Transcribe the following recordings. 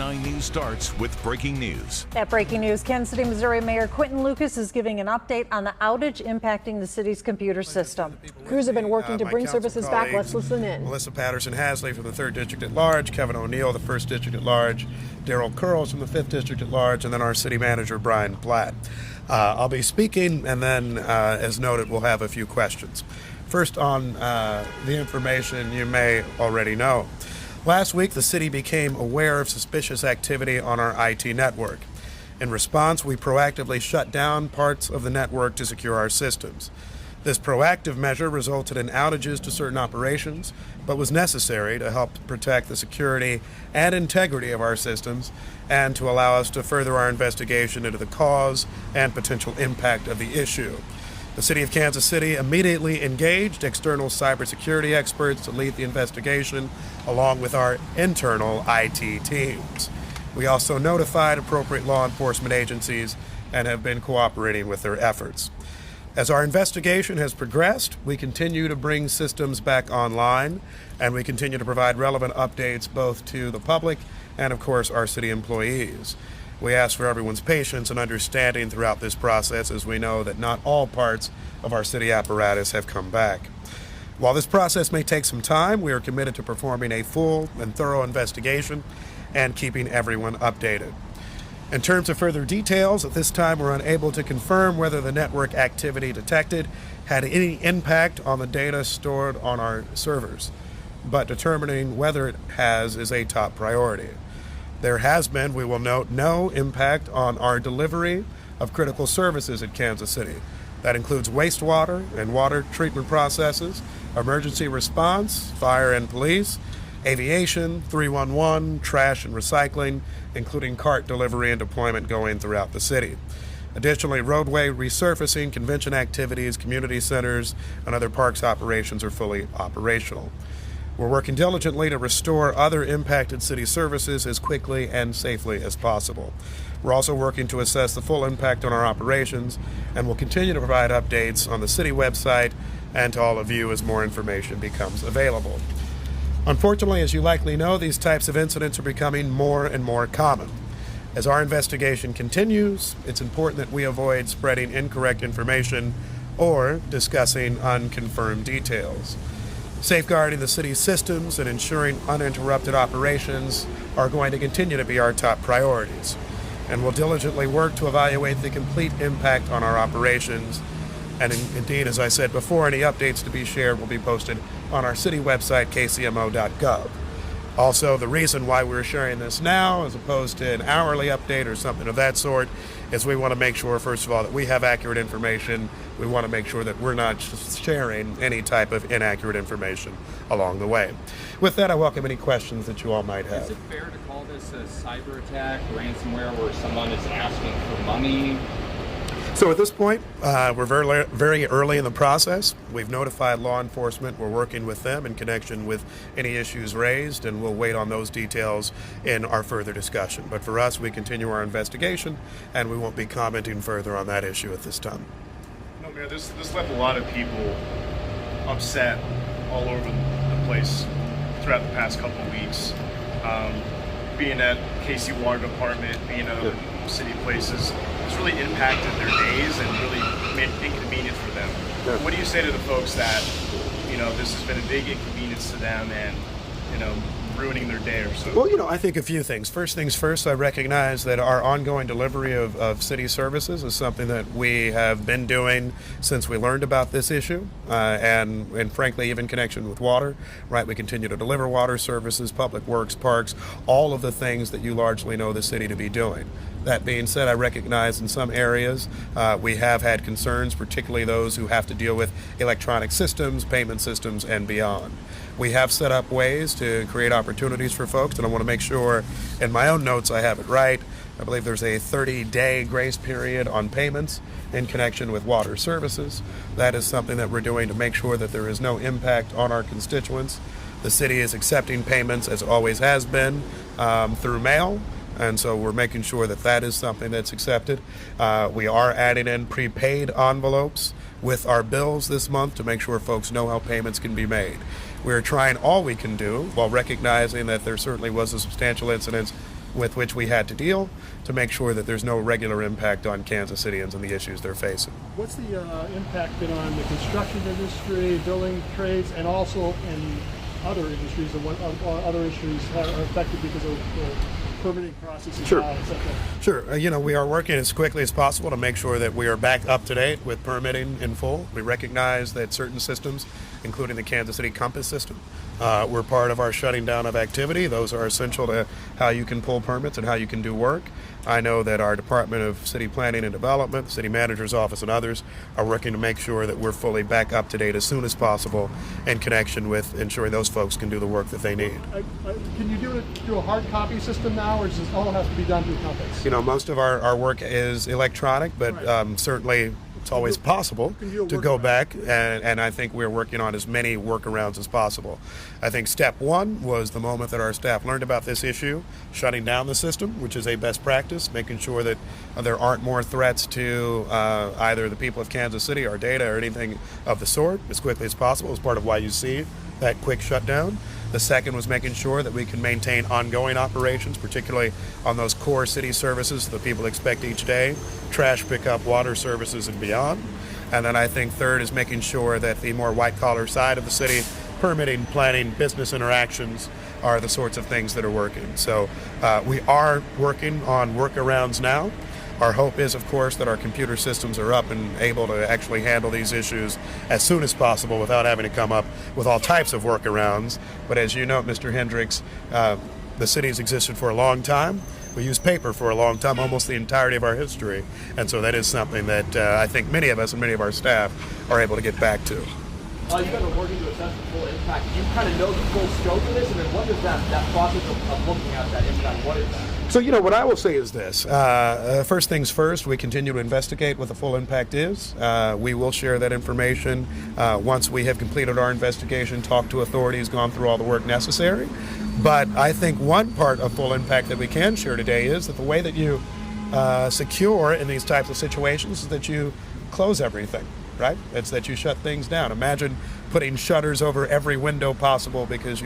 9 News starts with breaking news. At breaking news, Kansas City, Missouri Mayor Quinton Lucas is giving an update on the outage impacting the city's computer system. Crews have been working to bring services back. Let's listen in. Melissa Patterson-Hasley from the 3rd District at Large, Kevin O'Neill, the 1st District at Large, Daryl Curls from the 5th District at Large, and then our city manager, Brian Platt. I'll be speaking, and then, as noted, we'll have a few questions. First, on the information you may already know. Last week, the city became aware of suspicious activity on our IT network. In response, we proactively shut down parts of the network to secure our systems. This proactive measure resulted in outages to certain operations, but was necessary to help protect the security and integrity of our systems and to allow us to further our investigation into the cause and potential impact of the issue. The City of Kansas City immediately engaged external cybersecurity experts to lead the investigation, along with our internal IT teams. We also notified appropriate law enforcement agencies and have been cooperating with their efforts. As our investigation has progressed, we continue to bring systems back online, and we continue to provide relevant updates both to the public and, of course, our city employees. We ask for everyone's patience and understanding throughout this process, as we know that not all parts of our city apparatus have come back. While this process may take some time, we are committed to performing a full and thorough investigation and keeping everyone updated. In terms of further details, at this time we're unable to confirm whether the network activity detected had any impact on the data stored on our servers, but determining whether it has is a top priority. There has been, we will note, no impact on our delivery of critical services at Kansas City. That includes wastewater and water treatment processes, emergency response, fire and police, aviation, 311, trash and recycling, including cart delivery and deployment going throughout the city. Additionally, roadway resurfacing, convention activities, community centers, and other parks operations are fully operational. We're working diligently to restore other impacted city services as quickly and safely as possible. We're also working to assess the full impact on our operations, and will continue to provide updates on the city website and to all of you as more information becomes available. Unfortunately, as you likely know, these types of incidents are becoming more and more common. As our investigation continues, it's important that we avoid spreading incorrect information or discussing unconfirmed details. Safeguarding the city's systems and ensuring uninterrupted operations are going to continue to be our top priorities, and we'll diligently work to evaluate the complete impact on our operations. And indeed, as I said before, any updates to be shared will be posted on our city website, kcmo.gov. Also, the reason why we're sharing this now as opposed to an hourly update or something of that sort is we want to make sure, first of all, that we have accurate information. We want to make sure that we're not sharing any type of inaccurate information along the way. With that, I welcome any questions that you all might have. Is it fair to call this a cyber attack, ransomware, where someone is asking for money? So at this point, we're very early in the process. We've notified law enforcement. We're working with them in connection with any issues raised, and we'll wait on those details in our further discussion. But for us, we continue our investigation, and we won't be commenting further on that issue at this time. No, Mayor, this left a lot of people upset all over the place throughout the past couple of weeks. Being at KC Water Department, being at other city places, it's really impacted their days and really made it inconvenient for them. Yeah. What do you say to the folks that, this has been a big inconvenience to them and, ruining their day or so? Well, I think a few things. First things first, I recognize that our ongoing delivery of city services is something that we have been doing since we learned about this issue, and frankly, even in connection with water, right? We continue to deliver water services, public works, parks, all of the things that you largely know the city to be doing. That being said, I recognize in some areas we have had concerns, particularly those who have to deal with electronic systems, payment systems, and beyond. We have set up ways to create opportunities for folks, and I want to make sure in my own notes I have it right. I believe there's a 30-day grace period on payments in connection with water services. That is something that we're doing to make sure that there is no impact on our constituents. The city is accepting payments, as it always has been, through mail. And so we're making sure that that is something that's accepted. We are adding in prepaid envelopes with our bills this month to make sure folks know how payments can be made. We're trying all we can do while recognizing that there certainly was a substantial incidence with which we had to deal to make sure that there's no regular impact on Kansas Cityans and the issues they're facing. What's the impact been on the construction industry, building trades, and also in other industries, and what other industries are affected because of the permitting processes Sure. now, et cetera? Sure. We are working as quickly as possible to make sure that we are back up to date with permitting in full. We recognize that certain systems, including the Kansas City Compass system, were part of our shutting down of activity. Those are essential to how you can pull permits and how you can do work. I know that our Department of City Planning and Development, the City Manager's Office, and others are working to make sure that we're fully back up to date as soon as possible in connection with ensuring those folks can do the work that they need. Can you do it through a hard copy system now, or does this all have to be done through Compass? Most of our work is electronic, but Right. Certainly it's always possible can do a to go workaround. back, and I think we're working on as many workarounds as possible. I think step one was the moment that our staff learned about this issue, shutting down the system, which is a best practice, making sure that there aren't more threats to either the people of Kansas City, our data, or anything of the sort as quickly as possible as part of why you see that quick shutdown. The second was making sure that we can maintain ongoing operations, particularly on those core city services that people expect each day, trash pickup, water services, and beyond. And then I think third is making sure that the more white-collar side of the city, permitting, planning, business interactions, are the sorts of things that are working. So we are working on workarounds now. Our hope is, of course, that our computer systems are up and able to actually handle these issues as soon as possible without having to come up with all types of workarounds. But as you know, Mr. Hendricks, the city's existed for a long time. We used paper for a long time, almost the entirety of our history. And so that is something that I think many of us and many of our staff are able to get back to. You guys are working to assess the full impact. Do you kind of know the full scope of this? And then what does that process of looking at that impact, what is that? So, what I will say is this. First things first, we continue to investigate what the full impact is. We will share that information once we have completed our investigation, talked to authorities, gone through all the work necessary. But I think one part of full impact that we can share today is that the way that you secure in these types of situations is that you close everything, right? It's that you shut things down. Imagine putting shutters over every window possible because,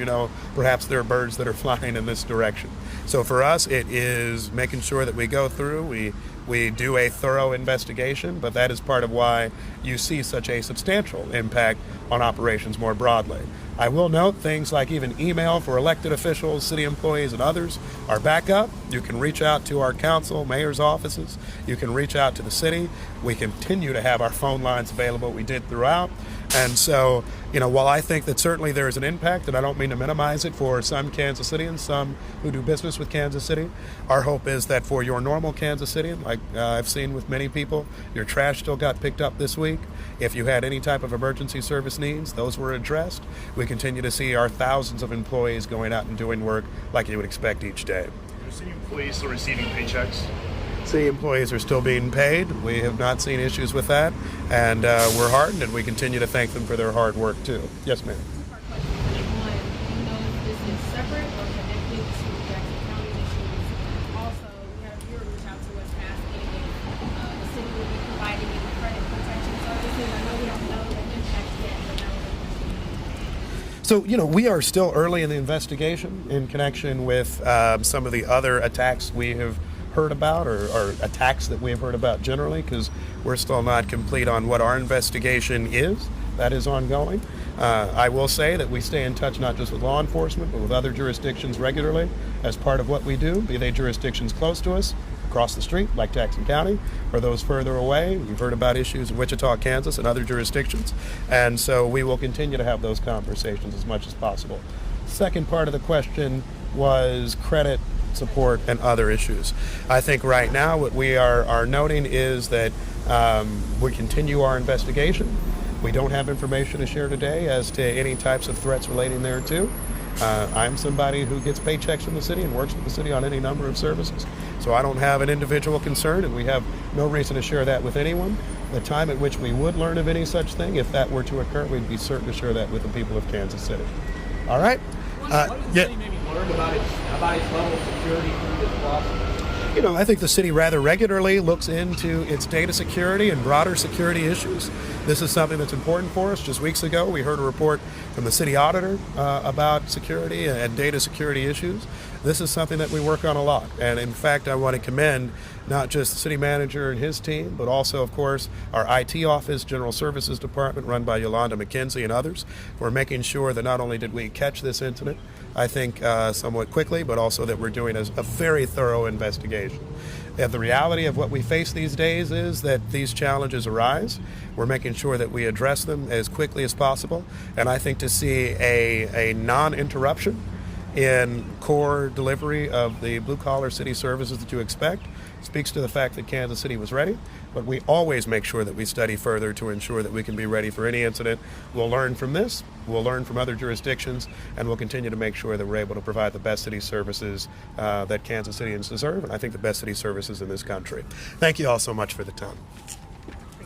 perhaps there are birds that are flying in this direction. So for us, it is making sure that we go through, we do a thorough investigation, but that is part of why you see such a substantial impact on operations more broadly. I will note things like even email for elected officials, city employees, and others are back up. You can reach out to our council, mayor's offices. You can reach out to the city. We continue to have our phone lines available. We did throughout. And so, while I think that certainly there is an impact, and I don't mean to minimize it for some Kansas Cityans, some who do business with Kansas City, our hope is that for your normal Kansas Cityan, like I've seen with many people, your trash still got picked up this week. If you had any type of emergency service needs, those were addressed. We continue to see our thousands of employees going out and doing work like you would expect each day. Are city employees still receiving paychecks? City employees are still being paid. We have not seen issues with that, and we're heartened, and we continue to thank them for their hard work too. Yes, ma'am. One, do you know if this is separate or connected to Jackson County issues? Also, we had a viewer reach out to us asking if the city will be providing any credit protection services. I know we don't know the impact yet, but now we're So, we are still early in the investigation in connection with some of the other attacks we have heard about, or attacks that we have heard about generally, because we're still not complete on what our investigation is. That is ongoing. I will say that we stay in touch not just with law enforcement, but with other jurisdictions regularly as part of what we do, be they jurisdictions close to us, across the street, like Jackson County, or those further away. You've heard about issues in Wichita, Kansas, and other jurisdictions. And so we will continue to have those conversations as much as possible. Second part of the question was credit support and other issues. I think right now what we are noting is that we continue our investigation. We don't have information to share today as to any types of threats relating thereto. I'm somebody who gets paychecks from the city and works with the city on any number of services. So I don't have an individual concern, and we have no reason to share that with anyone. The time at which we would learn of any such thing, if that were to occur, we'd be certain to share that with the people of Kansas City. All right? What does the city maybe learn about its level of security through this process? I think the city rather regularly looks into its data security and broader security issues. This is something that's important for us. Just weeks ago, we heard a report from the city auditor about security and data security issues. this is something that we work on a lot. And in fact, I want to commend not just the city manager and his team, but also, of course, our IT office, General Services Department, run by Yolanda McKenzie and others, for making sure that not only did we catch this incident, I think somewhat quickly, but also that we're doing a very thorough investigation. And the reality of what we face these days is that these challenges arise. We're making sure that we address them as quickly as possible. And I think to see a non-interruption in core delivery of the blue-collar city services that you expect speaks to the fact that Kansas City was ready, but we always make sure that we study further to ensure that we can be ready for any incident. We'll learn from this, we'll learn from other jurisdictions, and we'll continue to make sure that we're able to provide the best city services that Kansas Cityans deserve, and I think the best city services in this country. Thank you all so much for the time.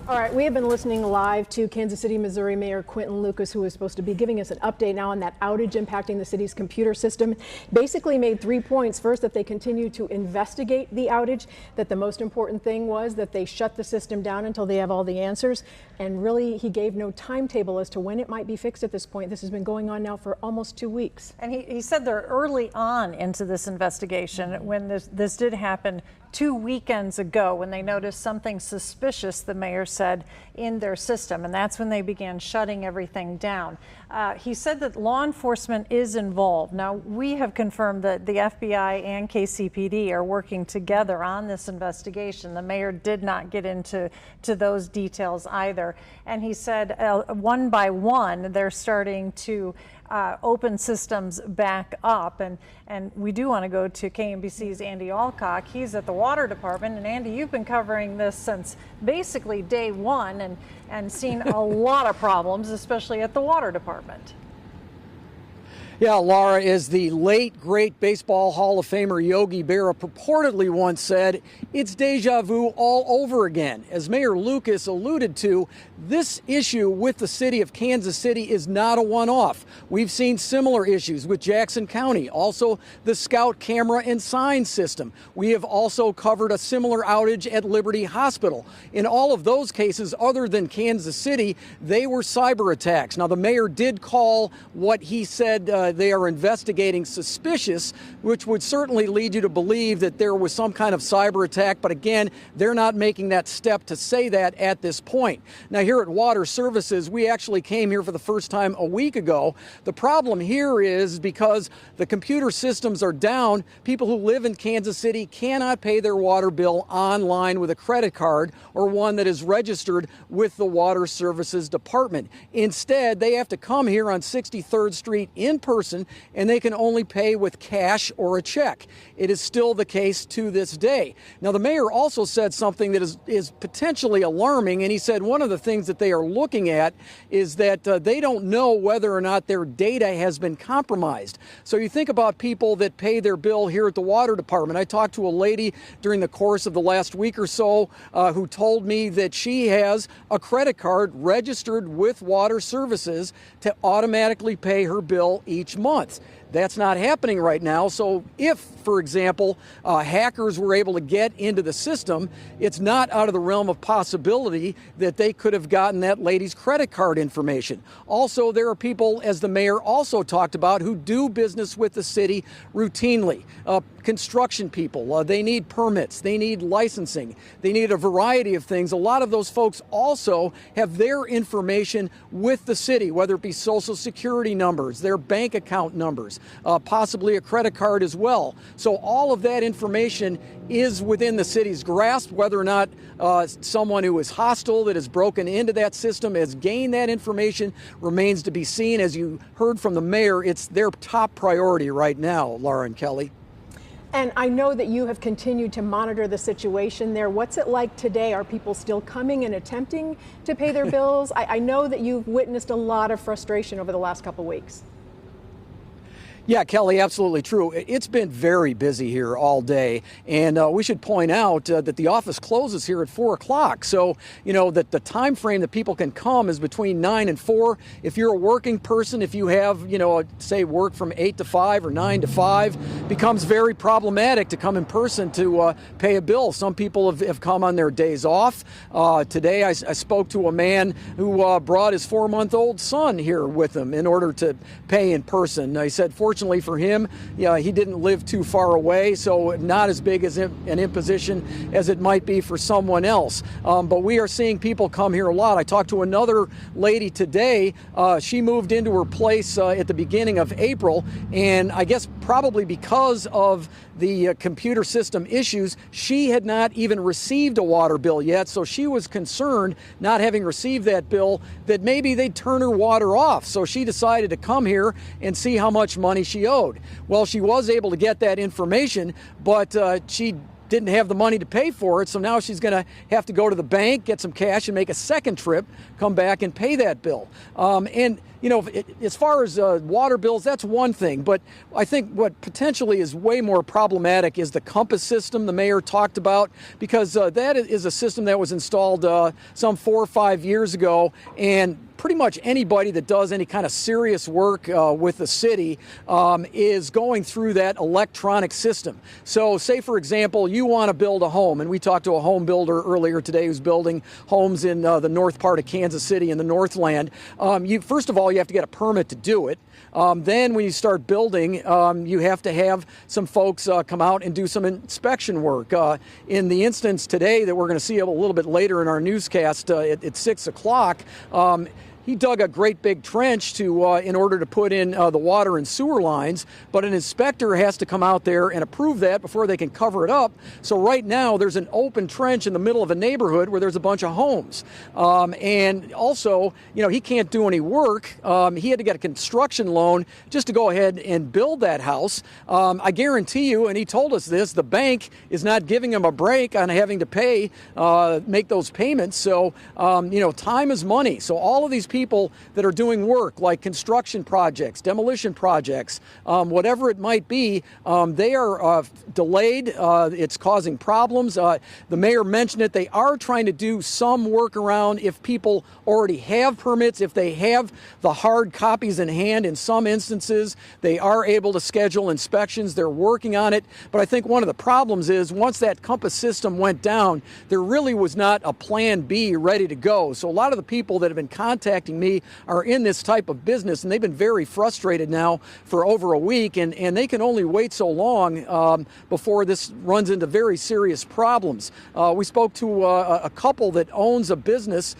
All right, we have been listening live to Kansas City, Missouri Mayor Quinton Lucas, who is supposed to be giving us an update now on that outage impacting the city's computer system. Basically made 3 points. First, that they continue to investigate the outage, that the most important thing was that they shut the system down until they have all the answers. And really, he gave no timetable as to when it might be fixed at this point. This has been going on now for almost 2 weeks. And he said they're early on into this investigation when this did happen 2 weekends ago, when they noticed something suspicious, the mayor said, in their system, and that's when they began shutting everything down. He said that law enforcement is involved. Now, we have confirmed that the FBI and KCPD are working together on this investigation. The mayor did not get into those details either. And he said one by one, they're starting to open systems back up. And we do want to go to KMBC's Andy Alcock. He's at the Water Department. And Andy, you've been covering this since basically day one and seen a lot of problems, especially at the Water Department. Yeah, Laura, as the late, great Baseball Hall of Famer Yogi Berra purportedly once said, it's deja vu all over again. As Mayor Lucas alluded to, this issue with the city of Kansas City is not a one-off. We've seen similar issues with Jackson County, also the Scout camera and sign system. We have also covered a similar outage at Liberty Hospital. In all of those cases, other than Kansas City, they were cyber attacks. Now, the mayor did call what he said they are investigating suspicious, which would certainly lead you to believe that there was some kind of cyber attack. But again, they're not making that step to say that at this point. Now, here at Water Services, we actually came here for the first time a week ago. The problem here is because the computer systems are down, people who live in Kansas City cannot pay their water bill online with a credit card or one that is registered with the Water Services Department. Instead, they have to come here on 63rd Street in person, and they can only pay with cash or a check. It is still the case to this day. Now, the mayor also said something that is potentially alarming, and he said one of the things that they are looking at is that they don't know whether or not their data has been compromised. So you think about people that pay their bill here at the Water Department. I talked to a lady during the course of the last week or so who told me that she has a credit card registered with Water Services to automatically pay her bill each month. That's not happening right now. So if, for example, hackers were able to get into the system, it's not out of the realm of possibility that they could have gotten that lady's credit card information. Also, there are people, as the mayor also talked about, who do business with the city routinely. Construction people, they need permits, they need licensing, they need a variety of things. A lot of those folks also have their information with the city, whether it be social security numbers, their bank account numbers, possibly a credit card as well. So all of that information is within the city's grasp. Whether or not someone who is hostile that has broken into that system has gained that information remains to be seen. As you heard from the mayor, it's their top priority right now, Laura and Kelly. And I know that you have continued to monitor the situation there. What's it like today? Are people still coming and attempting to pay their bills? I know that you've witnessed a lot of frustration over the last couple of weeks. Yeah, Kelly, absolutely true. It's been very busy here all day, and we should point out that the office closes here at 4 o'clock. So, you know, that the time frame that people can come is between 9 and 4. If you're a working person, if you have, you know, say work from 8 to 5 or 9 to 5, becomes very problematic to come in person to pay a bill. Some people have come on their days off. Today I spoke to a man who brought his 4-month-old son here with him in order to pay in person. He said, fortunately, Fortunately for him, he didn't live too far away, so not as big as an imposition as it might be for someone else. But we are seeing people come here a lot. I talked to another lady today. She moved into her place at the beginning of April, and I guess probably because of the computer system issues, she had not even received a water bill yet, so she was concerned, not having received that bill, that maybe they'd turn her water off. So she decided to come here and see how much money she owed. Well, she was able to get that information, but she didn't have the money to pay for it, so now she's going to have to go to the bank, get some cash, and make a second trip, come back and pay that bill. And as far as water bills, that's one thing, but I think what potentially is way more problematic is the Compass system the mayor talked about, because that is a system that was installed some 4 or 5 years ago, and pretty much anybody that does any kind of serious work with the city is going through that electronic system. So say, for example, you want to build a home, and we talked to a home builder earlier today who's building homes in the north part of Kansas City in the Northland. First of all, you have to get a permit to do it. Then when you start building, you have to have some folks come out and do some inspection work. In the instance today that we're going to see a little bit later in our newscast at 6 o'clock, he dug a great big trench in order to put in the water and sewer lines, but an inspector has to come out there and approve that before they can cover it up. So right now there's an open trench in the middle of a neighborhood where there's a bunch of homes. And also, he can't do any work. He had to get a construction loan just to go ahead and build that house. I guarantee you, and he told us this, the bank is not giving him a break on having to make those payments. So, time is money. So all of these people that are doing work like construction projects, demolition projects, whatever it might be, they are delayed. It's causing problems. The mayor mentioned it. They are trying to do some workaround if people already have permits, if they have the hard copies in hand. In some instances, they are able to schedule inspections. They're working on it. But I think one of the problems is once that Compass system went down, there really was not a plan B ready to go. So a lot of the people that have been contacting me are in this type of business, and they've been very frustrated now for over a week, and they can only wait so long before this runs into very serious problems. We spoke to a couple that owns a business.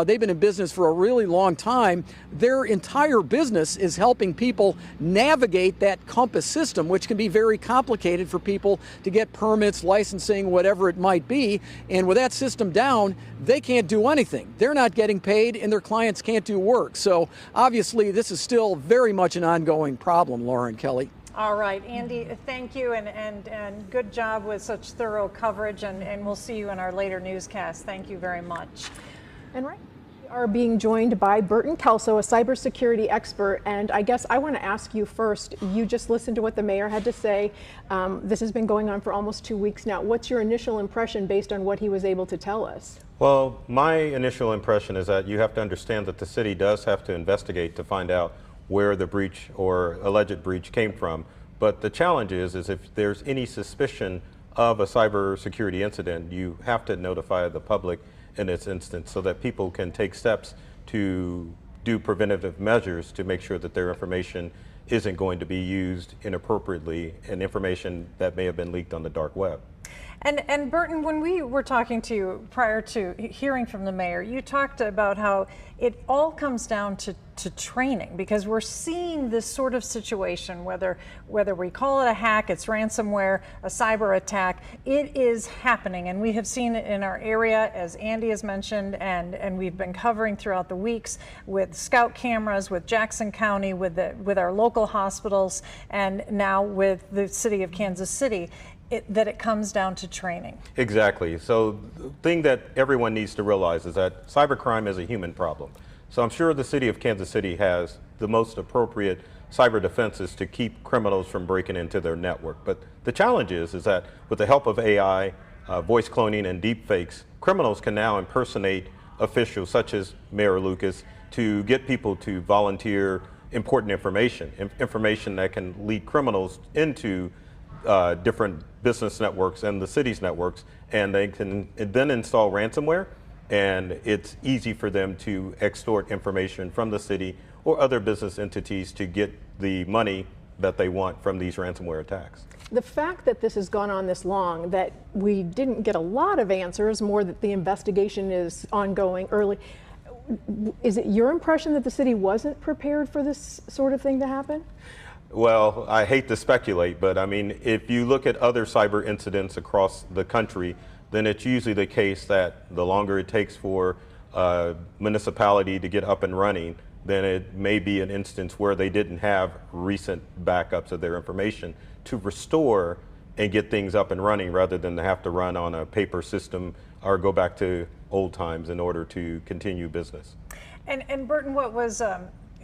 They've been in business for a really long time. Their entire business is helping people navigate that Compass system, which can be very complicated for people to get permits, licensing, whatever it might be. And with that system down, they can't do anything. They're not getting paid, and their clients can't do work. So obviously this is still very much an ongoing problem, Laura and Kelly. All right, Andy, thank you, and good job with such thorough coverage, and we'll see you in our later newscast. Thank you very much. And right, we are being joined by Burton Kelso, a cybersecurity expert, and I guess I want to ask you first, you just listened to what the mayor had to say. This has been going on for almost 2 weeks now. What's your initial impression based on what he was able to tell us? Well, my initial impression is that you have to understand that the city does have to investigate to find out where the breach or alleged breach came from. But the challenge is if there's any suspicion of a cybersecurity incident, you have to notify the public in this instance so that people can take steps to do preventative measures to make sure that their information isn't going to be used inappropriately and information that may have been leaked on the dark web. And Burton, when we were talking to you prior to hearing from the mayor, you talked about how it all comes down to training, because we're seeing this sort of situation, whether we call it a hack, it's ransomware, a cyber attack, it is happening. And we have seen it in our area, as Andy has mentioned, and we've been covering throughout the weeks with Scout cameras, with Jackson County, with our local hospitals, and now with the city of Kansas City. That it comes down to training. Exactly. So the thing that everyone needs to realize is that cybercrime is a human problem. So I'm sure the city of Kansas City has the most appropriate cyber defenses to keep criminals from breaking into their network. But the challenge is that with the help of AI, voice cloning, and deep fakes, criminals can now impersonate officials such as Mayor Lucas to get people to volunteer important information that can lead criminals into different business networks and the city's networks, and they can then install ransomware, and it's easy for them to extort information from the city or other business entities to get the money that they want from these ransomware attacks. The fact that this has gone on this long, that we didn't get a lot of answers, more that the investigation is ongoing early, is it your impression that the city wasn't prepared for this sort of thing to happen? Well, I hate to speculate, but I mean, if you look at other cyber incidents across the country, then it's usually the case that the longer it takes for a municipality to get up and running, then it may be an instance where they didn't have recent backups of their information to restore and get things up and running, rather than to have to run on a paper system or go back to old times in order to continue business. And Burton, what was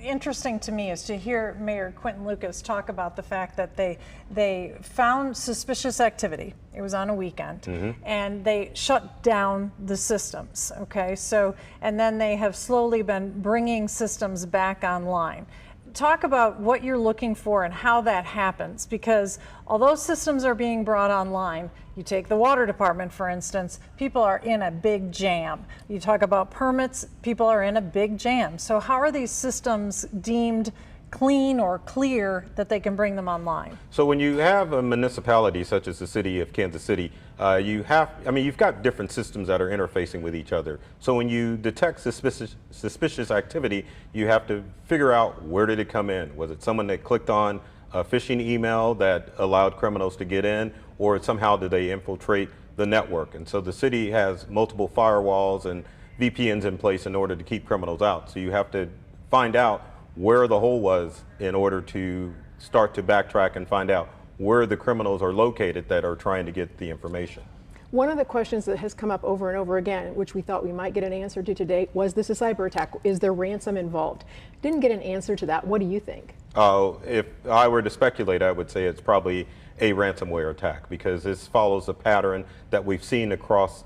interesting to me is to hear Mayor Quinton Lucas talk about the fact that they found suspicious activity. It was on a weekend, and they shut down the systems. Okay, so and then they have slowly been bringing systems back online. Talk about what you're looking for and how that happens, because although systems are being brought online, you take the water department, for instance, people are in a big jam. You talk about permits, people are in a big jam. So how are these systems deemed clean or clear that they can bring them online? So when you have a municipality such as the city of Kansas City, you've got different systems that are interfacing with each other. So when you detect suspicious activity, you have to figure out, where did it come in? Was it someone that clicked on a phishing email that allowed criminals to get in, or somehow did they infiltrate the network? And so the city has multiple firewalls and VPNs in place in order to keep criminals out. So you have to find out where the hole was in order to start to backtrack and find out where the criminals are located that are trying to get the information. One of the questions that has come up over and over again, which we thought we might get an answer to today, was this a cyber attack? Is there ransom involved? Didn't get an answer to that. What do you think? If I were to speculate, I would say it's probably a ransomware attack, because this follows a pattern that we've seen across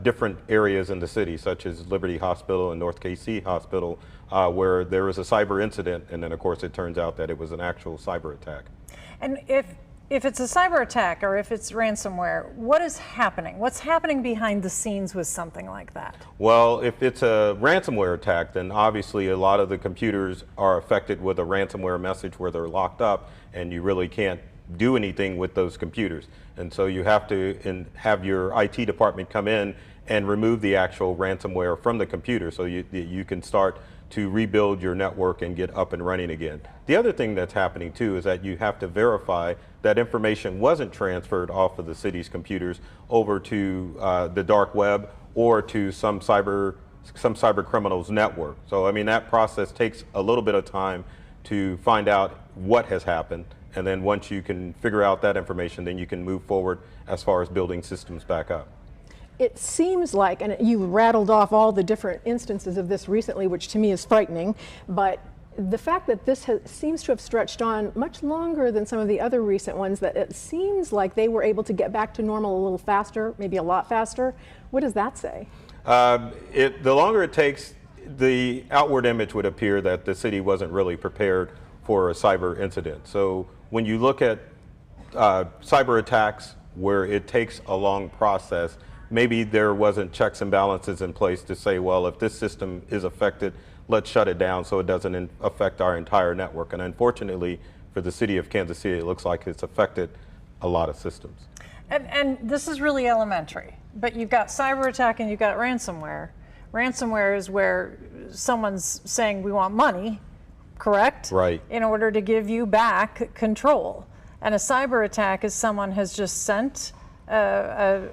different areas in the city, such as Liberty Hospital and North KC Hospital, where there was a cyber incident, and then of course it turns out that it was an actual cyber attack. And if it's a cyber attack or if it's ransomware, what is happening? What's happening behind the scenes with something like that? Well, if it's a ransomware attack, then obviously a lot of the computers are affected with a ransomware message where they're locked up, and you really can't do anything with those computers. And so you have to have your IT department come in and remove the actual ransomware from the computer, so you can start to rebuild your network and get up and running again. The other thing that's happening too is that you have to verify that information wasn't transferred off of the city's computers over to the dark web or to some cyber criminals network. So I mean, that process takes a little bit of time to find out what has happened, and then once you can figure out that information, then you can move forward as far as building systems back up. It seems like, and you rattled off all the different instances of this recently, which to me is frightening, but the fact that this seems to have stretched on much longer than some of the other recent ones, that it seems like they were able to get back to normal a little faster, maybe a lot faster. What does that say? The longer it takes, the outward image would appear that the city wasn't really prepared for a cyber incident. So when you look at cyber attacks where it takes a long process, maybe there wasn't checks and balances in place to say, well, if this system is affected, let's shut it down so it doesn't affect our entire network. And unfortunately, for the city of Kansas City, it looks like it's affected a lot of systems. And this is really elementary, but you've got cyber attack and you've got ransomware. Ransomware is where someone's saying, we want money, correct? Right. In order to give you back control. And a cyber attack is someone has just sent a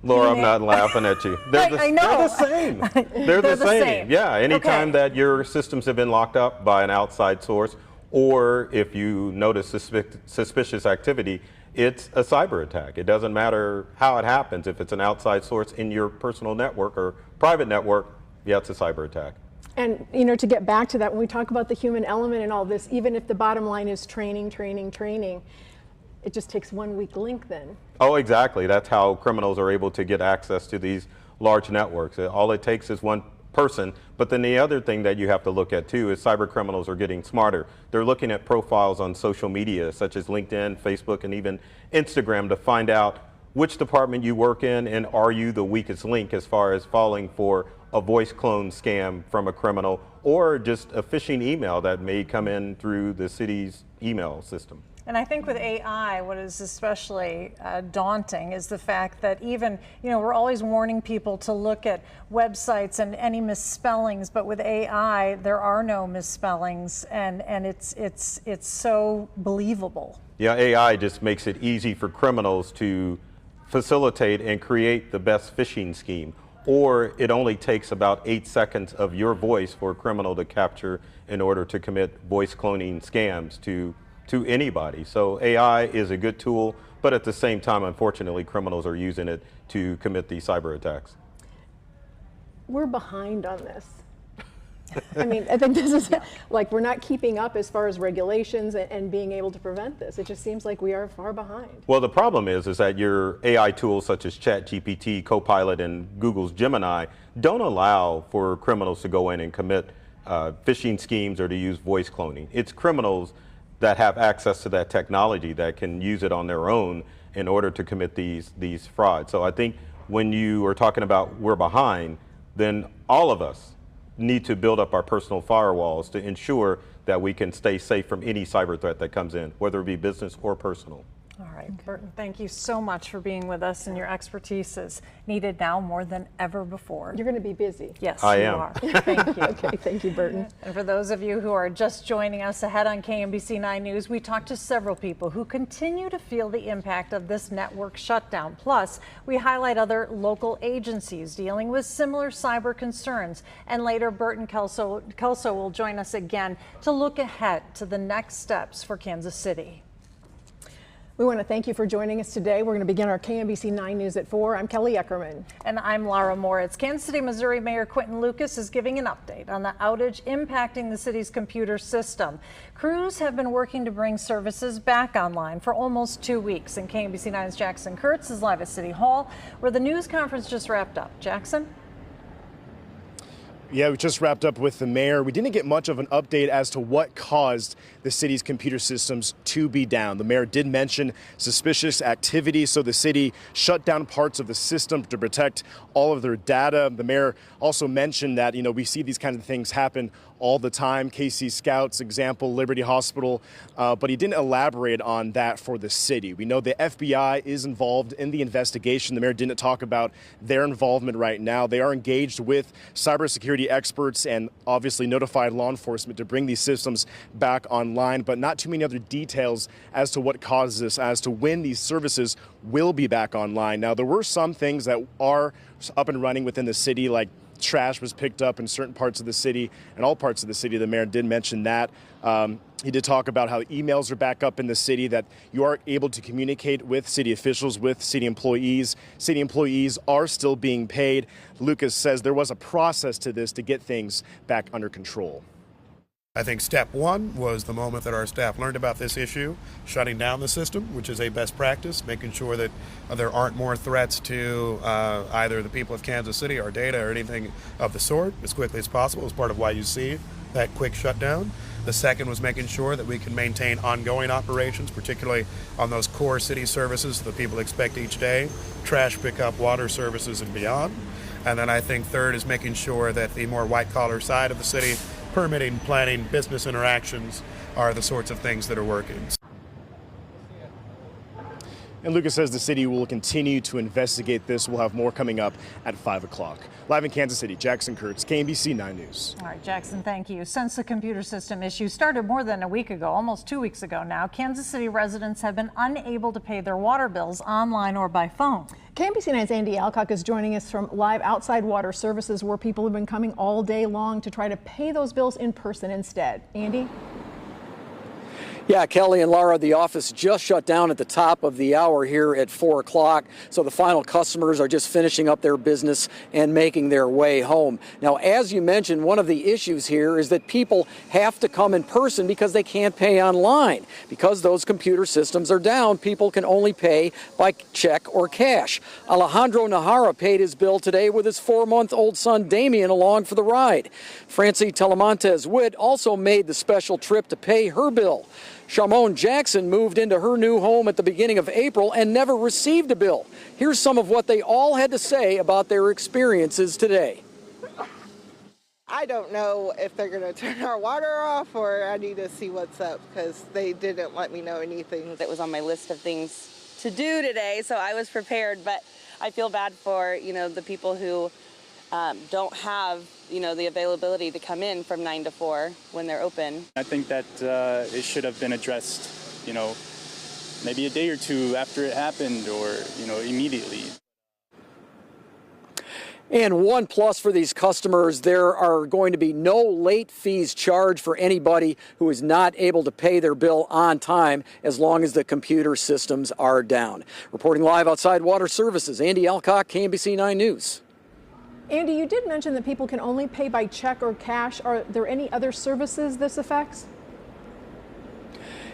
Laura, I'm not laughing at you. I know. They're the same. They're the same. Yeah, anytime that your systems have been locked up by an outside source, or if you notice suspicious activity, it's a cyber attack. It doesn't matter how it happens. If it's an outside source in your personal network or private network, yeah, it's a cyber attack. And, you know, to get back to that, when we talk about the human element in all this, even if the bottom line is training, it just takes one weak link then. Oh, exactly. That's how criminals are able to get access to these large networks. All it takes is one person. But then the other thing that you have to look at too is cyber criminals are getting smarter. They're looking at profiles on social media such as LinkedIn, Facebook, and even Instagram to find out which department you work in, and are you the weakest link as far as falling for a voice clone scam from a criminal, or just a phishing email that may come in through the city's email system. And I think with AI, what is especially daunting is the fact that even, we're always warning people to look at websites and any misspellings, but with AI, there are no misspellings, and it's so believable. Yeah, AI just makes it easy for criminals to facilitate and create the best phishing scheme. Or it only takes about 8 seconds of your voice for a criminal to capture in order to commit voice cloning scams to anybody. So AI is a good tool, but at the same time, unfortunately, criminals are using it to commit these cyber attacks. We're behind on this. I mean, I think this is like we're not keeping up as far as regulations and being able to prevent this. It just seems like we are far behind. Well, the problem is that your AI tools such as ChatGPT, Copilot, and Google's Gemini don't allow for criminals to go in and commit phishing schemes or to use voice cloning. It's criminals that have access to that technology that can use it on their own in order to commit these frauds. So I think when you are talking about we're behind, then all of us need to build up our personal firewalls to ensure that we can stay safe from any cyber threat that comes in, whether it be business or personal. All right, Burton, thank you so much for being with us, and your expertise is needed now more than ever before. You're going to be busy. Yes, I you am. are. Thank you. Okay, thank you, Burton. And for those of you who are just joining us ahead on KMBC 9 News, we talked to several people who continue to feel the impact of this network shutdown. Plus, we highlight other local agencies dealing with similar cyber concerns. And later, Burton Kelso will join us again to look ahead to the next steps for Kansas City. We want to thank you for joining us today. We're going to begin our KMBC 9 News at 4. I'm Kelly Eckerman. And I'm Laura Moritz. Kansas City, Missouri Mayor Quinton Lucas is giving an update on the outage impacting the city's computer system. Crews have been working to bring services back online for almost 2 weeks. And KMBC 9's Jackson Kurtz is live at City Hall, where the news conference just wrapped up. Jackson? Yeah, we just wrapped up with the mayor. We didn't get much of an update as to what caused the city's computer systems to be down. The mayor did mention suspicious activity, so the city shut down parts of the system to protect all of their data. The mayor also mentioned that, we see these kinds of things happen all the time. KC Scouts, example, Liberty Hospital, but he didn't elaborate on that for the city. We know the FBI is involved in the investigation. The mayor didn't talk about their involvement right now. They are engaged with cybersecurity experts and obviously notified law enforcement to bring these systems back online, but not too many other details as to what causes this, as to when these services will be back online. Now, there were some things that are up and running within the city, like trash was picked up in certain parts of the city and all parts of the city. The mayor did mention that. He did talk about how emails are back up in the city, that you are able to communicate with city officials, with city employees. City employees are still being paid. Lucas says there was a process to this to get things back under control. I think step one was the moment that our staff learned about this issue, shutting down the system, which is a best practice, making sure that there aren't more threats to either the people of Kansas City, our data, or anything of the sort as quickly as possible, as part of why you see that quick shutdown. The second was making sure that we can maintain ongoing operations, particularly on those core city services that people expect each day, trash pickup, water services, and beyond. And then I think third is making sure that the more white-collar side of the city, permitting, planning, business interactions are the sorts of things that are working. And Lucas says the city will continue to investigate this. We'll have more coming up at 5 o'clock. Live in Kansas City, Jackson Kurtz, KMBC 9 News. All right, Jackson, thank you. Since the computer system issue started more than a week ago, almost 2 weeks ago now, Kansas City residents have been unable to pay their water bills online or by phone. KMBC 9's Andy Alcock is joining us from live outside Water Services, where people have been coming all day long to try to pay those bills in person instead. Andy? Yeah, Kelly and Laura, the office just shut down at the top of the hour here at 4 o'clock. So the final customers are just finishing up their business and making their way home. Now, as you mentioned, one of the issues here is that people have to come in person because they can't pay online. Because those computer systems are down, people can only pay by check or cash. Alejandro Nahara paid his bill today with his 4-month-old son Damien along for the ride. Francie Telemontes Witt also made the special trip to pay her bill. Shamon Jackson moved into her new home at the beginning of April and never received a bill. Here's some of what they all had to say about their experiences today. I don't know if they're going to turn our water off, or I need to see what's up because they didn't let me know anything. That was on my list of things to do today, so I was prepared, but I feel bad for, the people who don't have, the availability to come in from 9 to 4 when they're open. I think that it should have been addressed, maybe a day or two after it happened, or, immediately. And one plus for these customers, there are going to be no late fees charged for anybody who is not able to pay their bill on time as long as the computer systems are down. Reporting live outside Water Services, Andy Alcock, KMBC 9 News. Andy, you did mention that people can only pay by check or cash. Are there any other services this affects?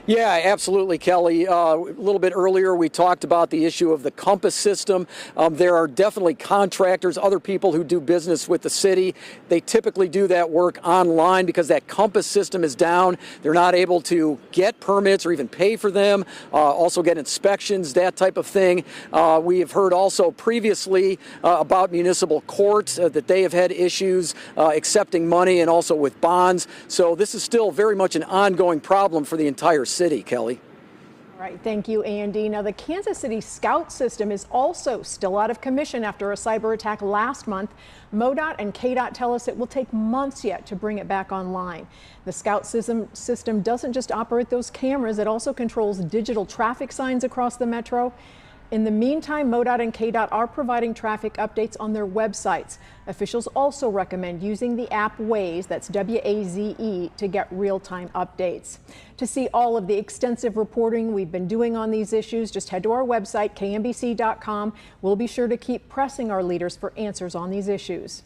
Yeah, absolutely, Kelly. A little bit earlier, we talked about the issue of the Compass system. There are definitely contractors, other people who do business with the city. They typically do that work online because that Compass system is down. They're not able to get permits or even pay for them, also get inspections, that type of thing. We have heard also previously about municipal courts that they have had issues accepting money and also with bonds. So this is still very much an ongoing problem for the entire city, Kelly. All right, thank you, Andy. Now, the Kansas City Scout system is also still out of commission after a cyber attack last month. MoDOT and KDOT tell us it will take months yet to bring it back online. The Scout system doesn't just operate those cameras, it also controls digital traffic signs across the metro. In the meantime, MoDOT and KDOT are providing traffic updates on their websites. Officials also recommend using the app Waze, that's W-A-Z-E, to get real-time updates. To see all of the extensive reporting we've been doing on these issues, just head to our website, kmbc.com. We'll be sure to keep pressing our leaders for answers on these issues.